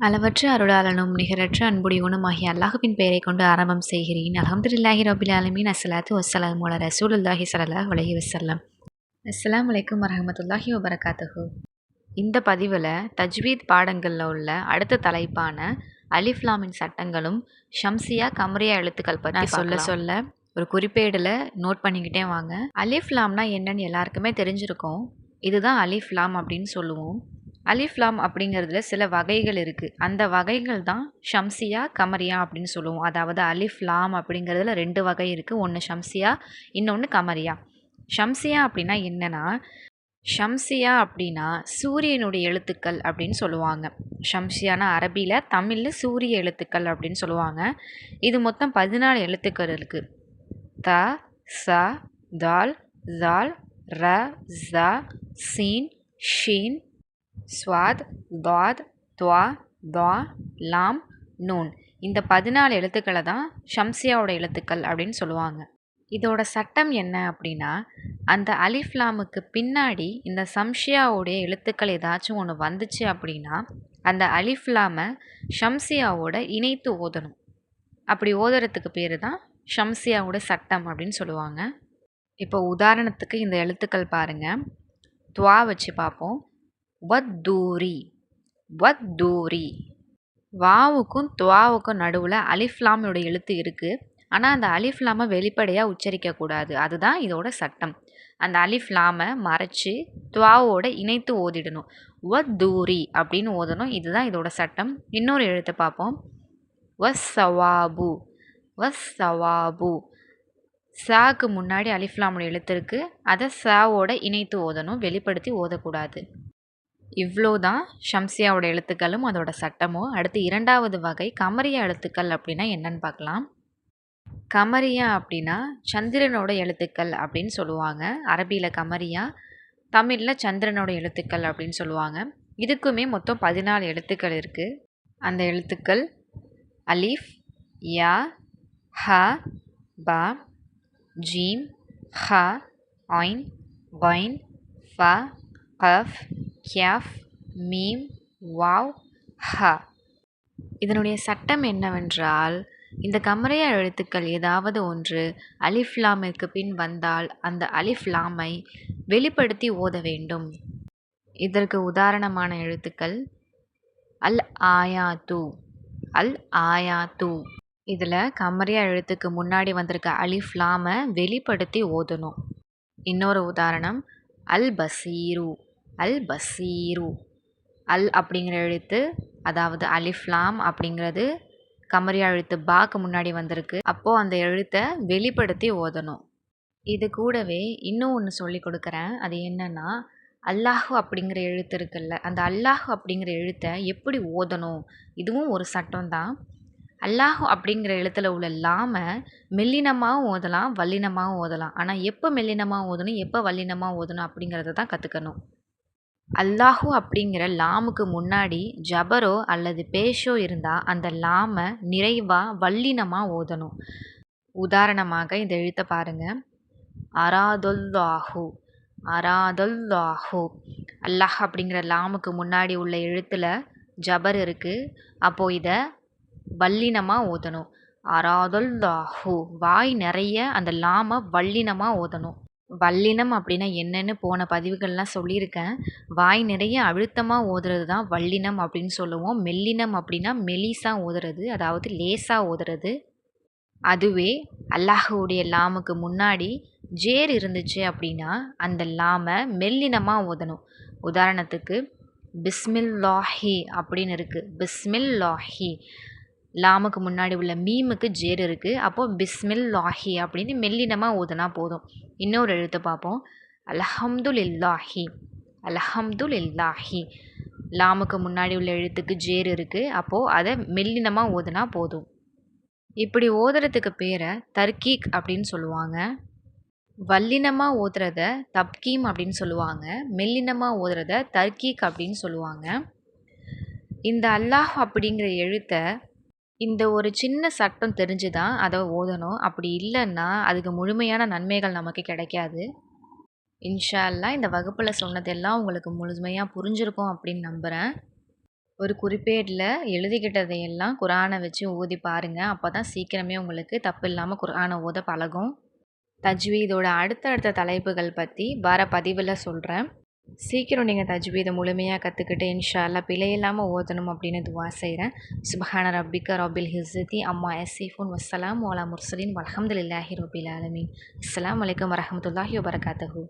அளவற்ற அருளாளனும் நிகரற்ற அன்புடையவனும் ஆகிய அல்லாஹ்வின் பெயரைக் கொண்டு ஆரம்பம் செய்கிறேன். அல்ஹம்துலில்லாஹி ரப்பில் ஆலமீன். அஸ்ஸலாத்து வஸ்ஸலாமு அலா ரசூலுல்லாஹி ஸல்லல்லாஹு அலைஹி வஸல்லம். அஸ்ஸலாமு அலைக்கும் வரஹ்மத்துல்லாஹி வபரகாத்துஹு. இந்த பதிவில் தஜ்வீத் பாடங்களில் உள்ள அடுத்த தலைப்பான அலிஃப் லாமின் சட்டங்களும் ஷம்சியா கம்ரியா எழுத்துக்கள் பற்றி நான் சொல்ல ஒரு குறிப்பேடில் நோட் பண்ணிக்கிட்டே வாங்க. அலிஃப் லாம்னா என்னன்னு எல்லாருக்குமே தெரிஞ்சிருக்கும். இதுதான் அலிஃப் லாம் அப்படின்னு சொல்லுவோம். அலிஃப் லாம் அப்படிங்கிறதுல சில வகைகள் இருக்குது. அந்த வகைகள் தான் ஷம்சியா கமரியா அப்படின்னு சொல்லுவோம். அதாவது அலிஃப் லாம் அப்படிங்கிறதுல 2 வகை இருக்குது. ஒன்று ஷம்சியா, இன்னொன்று கமரியா. ஷம்சியா அப்படின்னா என்னென்னா, ஷம்சியா அப்படின்னா சூரியனுடைய எழுத்துக்கள் அப்படின்னு சொல்லுவாங்க. ஷம்சியானா அரபியில், தமிழில் சூரிய எழுத்துக்கள் அப்படின்னு சொல்லுவாங்க. இது மொத்தம் 14 எழுத்துக்கள் இருக்குது. த, ச, தால், ஜால், ர, ஜ, சீன், ஷீன், ஸ்வாத், தாத், துவா, துவா, லாம், நூன். இந்த 14 எழுத்துக்களை தான் ஷம்சியாவோட எழுத்துக்கள் அப்படின்னு சொல்லுவாங்க. இதோட சட்டம் என்ன அப்படின்னா, அந்த அலிஃப் லாமுக்கு பின்னாடி இந்த சம்ஷியாவோடைய எழுத்துக்கள் ஏதாச்சும் ஒன்று வந்துச்சு அப்படின்னா அந்த அலிஃப் லாமை ஷம்சியாவோட இணைத்து ஓதணும். அப்படி ஓதுறதுக்கு பேர் தான் ஷம்சியாவோட சட்டம் அப்படின்னு சொல்லுவாங்க. இப்போ உதாரணத்துக்கு இந்த எழுத்துக்கள் பாருங்கள். துவா வச்சு பார்ப்போம். வத்தூரி, வத்தூரி. வாவுக்கும் துவாவுக்கும் நடுவில் அலிஃப்லாமோட எழுத்து இருக்குது. ஆனால் அந்த அலிஃப்லாமை வெளிப்படையாக உச்சரிக்கக்கூடாது. அதுதான் இதோட சட்டம். அந்த அலிஃப்லாமை மறைச்சி துவாவோட இணைத்து ஓதிடணும். வத்தூரி அப்படின்னு ஓதணும். இதுதான் இதோட சட்டம். இன்னொரு எழுத்து பார்ப்போம். வஸ்ஸவாபு, வஸ்ஸவாபு. சாக்கு முன்னாடி அலிஃப்லாமோட எழுத்து இருக்குது. அதை சாவோட இணைத்து ஓதணும், வெளிப்படுத்தி ஓதக்கூடாது. இவ்வளோ தான் ஷம்சியாவோட எழுத்துக்களும் அதோட சட்டமும். அடுத்து 2வது வகை கமரியா எழுத்துக்கள் அப்படின்னா என்னன்னு பார்க்கலாம். கமரியா அப்படின்னா சந்திரனோட எழுத்துக்கள் அப்படின்னு சொல்லுவாங்க. அரபியில் கமரியா, தமிழில் சந்திரனோட எழுத்துக்கள் அப்படின்னு சொல்லுவாங்க. இதுக்குமே மொத்தம் 14 எழுத்துக்கள் இருக்குது. அந்த எழுத்துக்கள் அலிஃப், யா, ஹ, பா, ஜீம், ஹ, ஐன், வைன், ஃப, கஃப், கியாஃப், மீம், வாவ், ஹ. இதனுடைய சட்டம் என்னவென்றால், இந்த கமரியா எழுத்துக்கள் ஏதாவது ஒன்று அலிஃப் லாமிற்கு பின் வந்தால் அந்த அலிஃப் லாமை வெளிப்படுத்தி ஓத வேண்டும். இதற்கு உதாரணமான எழுத்துக்கள் அல் ஆயாத்து, அல் ஆயாத்து. இதில் கமரியா எழுத்துக்கு முன்னாடி வந்திருக்க அலிஃப் லாமை வெளிப்படுத்தி ஓதணும். இன்னொரு உதாரணம் அல் பசீரு, அல் பசீரு. அல் அப்படிங்கிற எழுத்து, அதாவது அலிஃப் லாம் அப்படிங்கிறது கமரியா எழுத்து பாக்கு முன்னாடி வந்திருக்கு. அப்போது அந்த எழுத்தை வெளிப்படுத்தி ஓதணும். இது கூடவே இன்னும் ஒன்று சொல்லி கொடுக்குறேன். அது என்னென்னா, அல்லாஹு அப்படிங்கிற எழுத்து இருக்குல்ல, அந்த அல்லாஹு அப்படிங்கிற எழுத்தை எப்படி ஓதணும், இதுவும் ஒரு சட்டம் தான். அல்லாஹு அப்படிங்கிற எழுத்தில் உள்ள லாமை மெல்லினமாகவும் ஓதலாம், வல்லினமாகவும் ஓதலாம். ஆனால் எப்போ மெல்லினமாக ஓதணும், எப்போ வல்லினமாக ஓதணும் அப்படிங்கிறத தான் கற்றுக்கணும். அல்லாஹு அப்படிங்கிற லாமுக்கு முன்னாடி ஜபரோ அல்லது பேஷோ இருந்தால் அந்த லாமை நிறைவாக வல்லினமாக ஓதணும். உதாரணமாக இந்த எழுத்தை பாருங்கள். அராதொல்லாஹு, அராதொல்லாஹு. அல்லாஹ் அப்படிங்கிற லாமுக்கு முன்னாடி உள்ள எழுத்தில் ஜபர் இருக்குது. அப்போது இதை வல்லினமாக ஓதணும். அராதொல்லாஹு. வாய் நிறைய அந்த லாமை வல்லினமாக ஓதணும். வல்லினம் அப்படின்னா என்னன்னு போன பதிவுகள்லாம் சொல்லியிருக்கேன். வாய் நிறைய அழுத்தமாக ஓதுறது தான் வல்லினம் அப்படின்னு சொல்லுவோம். மெல்லினம் அப்படின்னா மெலிசாக ஓதுறது, அதாவது லேசாக ஓதுறது. அதுவே அல்லாஹுடைய லாமுக்கு முன்னாடி ஜேர் இருந்துச்சு அப்படின்னா அந்த லாமை மெல்லினமாக ஓதணும். உதாரணத்துக்கு பிஸ்மில்லாஹி அப்படின்னு இருக்குது. பிஸ்மில்லாஹி. லாமுக்கு முன்னாடி உள்ள மீமுக்கு ஜேர் இருக்குது. அப்போது பிஸ்மில்லாஹி அப்படின்னு மெல்லினமாக ஓதுனா போதும். இன்னொரு எழுத்து பார்ப்போம். அல்ஹம்துலில்லாஹி, அல்ஹம்துலில்லாஹி. லாமுக்கு முன்னாடி உள்ள எழுத்துக்கு ஜேர் இருக்குது. அப்போது அதை மெல்லினமாக ஓதுனா போதும். இப்படி ஓதுறதுக்கு பேரை தர்கீக் அப்படின்னு சொல்லுவாங்க. வல்லினமாக ஓதுறத தப்கீம் அப்படின்னு சொல்லுவாங்க. மெல்லினமாக ஓதுறத தர்கீக் அப்படின்னு சொல்லுவாங்க. இந்த அல்லாஹ் அப்படிங்கிற எழுத்தை இந்த ஒரு சின்ன சட்டம் தெரிஞ்சு தான் அதை ஓதணும். அப்படி இல்லைன்னா அதுக்கு முழுமையான நன்மைகள் நமக்கு கிடைக்காது. இன்ஷா அல்லாஹ் இந்த வகுப்பில் சொன்னதெல்லாம் உங்களுக்கு முழுமையாக புரிஞ்சிருக்கும் அப்படின்னு நம்புகிறேன். ஒரு குறிப்பேடில் எழுதிக்கிட்டதையெல்லாம் குரானை வச்சு ஓதி பாருங்கள். அப்போ தான் சீக்கிரமே உங்களுக்கு தப்பு இல்லாமல் குரானை ஓத பழகும். தஜ்வீதோட அடுத்தடுத்த தலைப்புகள் பற்றி வர பதிவில் சொல்கிறேன். சீக்கிரம் நீங்கள் தஜ்வீதை முழுமையாக கற்றுக்கிட்டு இன்ஷா அல்லாஹ் பிழை இல்லாமல் ஓதணும் அப்படின்னு துவா செய்கிறேன். சுப்ஹான ரப்பிக்க ரப்பில் ஹிஸ்ஸதி அம்மா யஸிஃபூன் வஸ்ஸலாமு அலா முர்சலீன் வல்ஹம்துலில்லாஹி ரப்பில் ஆலமீன். அஸ்ஸலாமு அலைக்கும் வரஹ்மத்துல்லாஹி வபரகாத்துஹு.